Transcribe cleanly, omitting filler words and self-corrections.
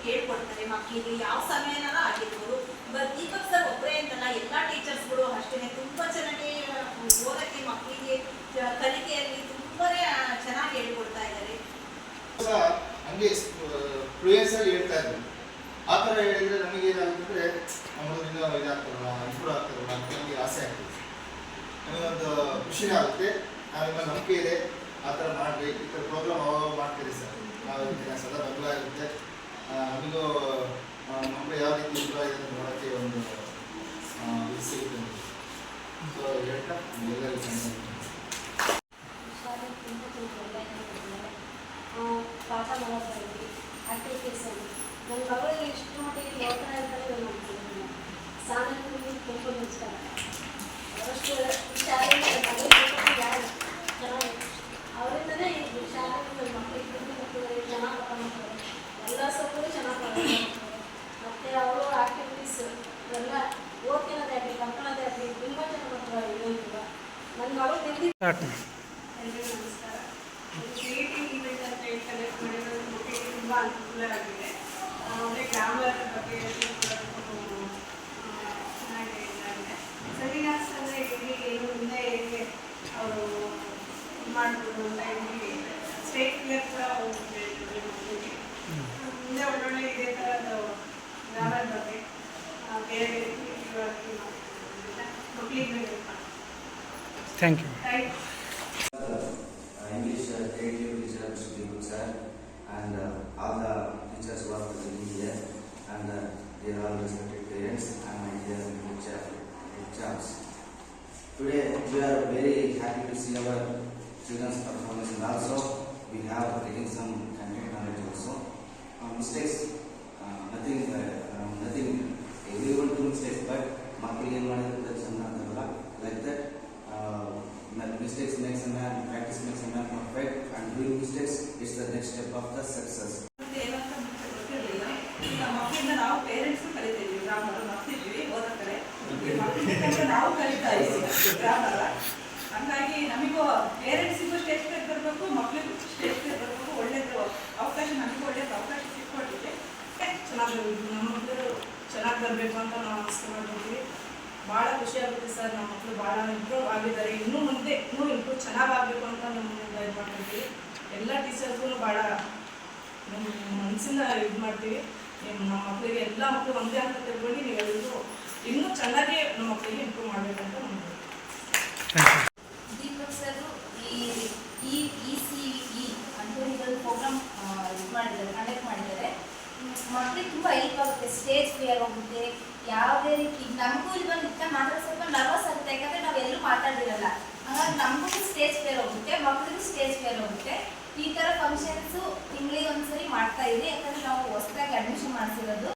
ಹೇಳ್ಕೊಡ್ತಾರೆ ಮಕ್ಕಳಿಗೆ ಯಾವ ಸಮಯನಾರ ಆಗಿರ್ಬೋದು. ದೀಪಕ್ ಸರ್ ಒಬ್ಬರೇ ಅಂತಲ್ಲ, ಎಲ್ಲ ಟೀಚರ್ಸ್ಗಳು ಅಷ್ಟೇ ತುಂಬ ಚೆನ್ನಾಗಿ ಓದಕ್ಕೆ ಮಕ್ಕಳಿಗೆ ಕಲಿಕೆಯಲ್ಲಿ ತುಂಬಾ ಚೆನ್ನಾಗಿ ಹೇಳ್ಕೊಡ್ತಾ ಇದ್ದಾರೆ. ಹಂಗೆ ಫ್ಲೂಯೆನ್ಸಲ್ಲಿ ಹೇಳ್ತಾ ಇದ್ರು. ಆ ಥರ ಹೇಳಿದರೆ ನಮಗೆ ಏನಾಗುತ್ತೆ, ನಮ್ಮದು ಇನ್ನೂ ಇದಾಗ್ತಾರಲ್ಲ, ಇಂಪ್ರೂವ್ ಆಗ್ತಾರಲ್ಲ ಅಂತ ನಮಗೆ ಆಸೆ ಆಗ್ತದೆ, ನಮಗೊಂದು ಖುಷಿನೇ ಆಗುತ್ತೆ. ನಾವಿನ್ನ ನಂಬಿಕೆ ಇದೆ ಆ ಥರ ಮಾಡಿ ಈ ಥರ ಪ್ರೋಗ್ರಾಮ್ ಅವಾಗ ಮಾಡ್ತೀರಿ ಸರ್. ನಾವು ಸದಾ ಬೆಂಬಲ ಇರುತ್ತೆ. ನಮಗೂ ಮಕ್ಕಳು ಯಾವ ರೀತಿ ಇಂಪ್ರೂವ್ ಆಗಿದೆ ಅಂತ ನೋಡೋಕ್ಕೆ ಒಂದು ಇದು ಸಿಗುತ್ತೆ. ಸೊ ಹೇಳ್ತಾ ಎಲ್ಲರಿಗೂ ಪಾಠ ಮಾಡೋದ್ರಲ್ಲಿ ಆಕ್ಟಿವಿಟೀಸಲ್ಲಿ ನನ್ನ ಮಗಳಿಗೆ ಇಷ್ಟು ಮಟ್ಟಿಗೆ ಯೋಚನೆ ಹೇಳ್ತಾರೆ ನಾನು ಮಾಡ್ತಿದ್ದೀನಿ. ಸಾಮಾನ್ಯ ತುಂಬ ಇಷ್ಟ ಅವರಷ್ಟು ಶಾಲೆಯಲ್ಲಿ ಯಾರು ಚೆನ್ನಾಗಿ ಅವರಿಂದನೇ ಶಾಲೆಯಲ್ಲಿ ಮಕ್ಕಳಿಗೆ ಚೆನ್ನಾಗಿ ಪಾಠ ಮಾಡ್ತಾರೆ. ಎಲ್ಲ ಸೊಪ್ಪು ಚೆನ್ನಾಗಿ ಪಾಠ ಮಾಡ್ತಾರೆ. ಮತ್ತು ಅವರು ಆಕ್ಟಿವಿಟೀಸ್ ಎಲ್ಲ ಓದ್ತಿರೋದೇ ಆಗಲಿ ಕಲ್ಕೊಳ್ಳೋದೇ ಆಗಲಿ ತುಂಬ ಚೆನ್ನಾಗಿ ಮಾಡ್ತಾರೆ. ಇಲ್ಲ ನನ್ನ ಮಗಳು ಎಲ್ರಿಗೂ ನಮಸ್ಕಾರ. ಕ್ರಿಯೇಟಿವ್ ಈವೆಂಟ್ ಅಂತ ಹೇಳಿ ಕಲೆಕ್ಟ್ ಮಾಡಿರೋದು ಮಕ್ಕಳಿಗೆ ತುಂಬ ಅನುಕೂಲ ಆಗಿದೆ. ಆಮೇಲೆ ಗ್ರಾಮರ್ ಬಗ್ಗೆ ಚೆನ್ನಾಗಿ ಇದಾಗಿದೆ. ಸೆಮಿನಾರ್ಸ್ ಅಂದರೆ ಇಲ್ಲಿ ಏನು ಮುಂದೆ ಹೇಗೆ ಅವರು ಮಾಡ್ಬೋದು ಅಂತ ಹೇಳಿ ಸ್ಟೇಟ್ ಕ್ಲಿಯರ್ ಕೂಡ ಹೋಗ್ತಿದೆ ಮಕ್ಕಳಿಗೆ. ಮುಂದೆ ಒಳ್ಳೊಳ್ಳೆ ಇದೇ ಥರದ ಗ್ರಾಮರ್ ಬಗ್ಗೆ ಬೇರೆ ಬೇರೆ ಮಕ್ಕಳಿಗೆ thank you. English creative teacher Mr. Deepak sir and all the teachers who are present here and dear all respected parents and my dear teachers. Today we are very happy to see our children's performance and also we have taken some content knowledge also. Mistakes, nothing everyone do mistakes but ಮಕ್ಕಳಿಗೆ ಏನು ಮಾಡಿದ್ರೆ ಚೆನ್ನಾಗಲ್ಲ like that. Mistakes makes a man, practice makes a man perfect, and doing mistakes is the next step of the success. ಮಕ್ಕಳಿಂದ ನಾವು parents ಕಲಿತೀವಿ, grammar ಮಾಡ್ತಿದ್ವಿ ಓದೋ ಕಡೆ ನಾವು ಕಲಿತಾ ಇದ್ದೀವಿ ಗ್ರಾಮರ್. ಹಂಗಾಗಿ ನಮಗೂ ಪೇರೆಂಟ್ಸಿಗೂ ಸ್ಟೇಜ್ ಪೇರ್ ಬರಬೇಕು, ಮಕ್ಕಳಿಗೂ ಸ್ಟೇಜ್ ಪೇರ್ ಬರಬೇಕು. ಒಳ್ಳೇದು ಅವಕಾಶ, ನಮಗೂ ಒಳ್ಳೇದು ಅವಕಾಶ ಸಿಕ್ಕೊಟ್ಟಿದೆ. ಚೆನ್ನಾಗಿ ನಮ್ಮ ಮಕ್ಕಳು ಚೆನ್ನಾಗಿ ಬರಬೇಕು ಅಂತ ನಾವು ಆಸ್ಕೊಳ್ತಿದ್ವಿ. ಭಾಳ ಖುಷಿ ಆಗುತ್ತೆ ಸರ್. ನಮ್ಮ ಮಕ್ಕಳು ಭಾಳ ಇಂಪ್ರೂವ್ ಆಗಿದ್ದಾರೆ. ಇನ್ನೂ ಮುಂದೆ ಇನ್ನೂ ಇಂಪ್ರೂವ್ ಚೆನ್ನಾಗಾಗಬೇಕು ಅಂತ ನಮ್ಮನ್ನು ಇದು ಮಾಡ್ತಿದ್ವಿ. ಎಲ್ಲ ಟೀಚರ್ಸ್ಗೂ ಭಾಳ ನಮ್ಮ ಮನಸ್ಸಿಂದ ಇದು ಮಾಡ್ತೀವಿ. ನಮ್ಮ ಮಕ್ಕಳಿಗೆ ಎಲ್ಲ ಮಕ್ಕಳು ಒಂದೇ ಅಂತ ತಿಳ್ಕೊಂಡು ನೀವೆಲ್ಲರೂ ಇನ್ನೂ ಚೆನ್ನಾಗಿ ನಮ್ಮ ಮಕ್ಕಳಿಗೆ ಇಂಪ್ರೂವ್ ಮಾಡಬೇಕಂತ ನಮ್ಗೆ. ದೀಪಕ್ ಸರ್ ECE ಅಂತ ಇದೊಂದು ಪ್ರೋಗ್ರಾಮ್ ಇದು ಮಾಡಿದ್ದಾರೆ, ಕಂಡಕ್ಟ್ ಮಾಡಿದ್ದಾರೆ. ಮಕ್ಕಳಿಗೆ ತುಂಬ ಹೆಲ್ಪ್ ಆಗುತ್ತೆ. ಸ್ಟೇಜ್ ಫಿಯರ್ ಹೋಗುತ್ತೆ. ಯಾವುದೇ ರೀತಿ ನಮಗೂ ಇಲ್ಲಿ ಬಂದು ಇತ್ತ ಮಾತ್ರ ಸ್ವಲ್ಪ ನರ್ವಸ್ ಆಗುತ್ತೆ, ಯಾಕಂದರೆ ನಾವು ಎಲ್ಲೂ ಮಾತಾಡಿರಲ್ಲ. ಹಾಗಾಗಿ ನಮಗೂ ಸ್ಟೇಜ್ ಫಿಯರ್ ಹೋಗುತ್ತೆ, ಮಕ್ಕಳಿಗೂ ಸ್ಟೇಜ್ ಫಿಯರ್ ಹೋಗುತ್ತೆ. ಈ ಥರ ಫಂಕ್ಷನ್ಸು ತಿಂಗಳಿಗೆ ಒಂದ್ಸರಿ ಮಾಡ್ತಾ ಇದ್ದೀವಿ, ಯಾಕಂದರೆ ನಾವು ಹೊಸದಾಗಿ ಅಡ್ಮಿಷನ್ ಮಾಡಿಸಿರೋದು.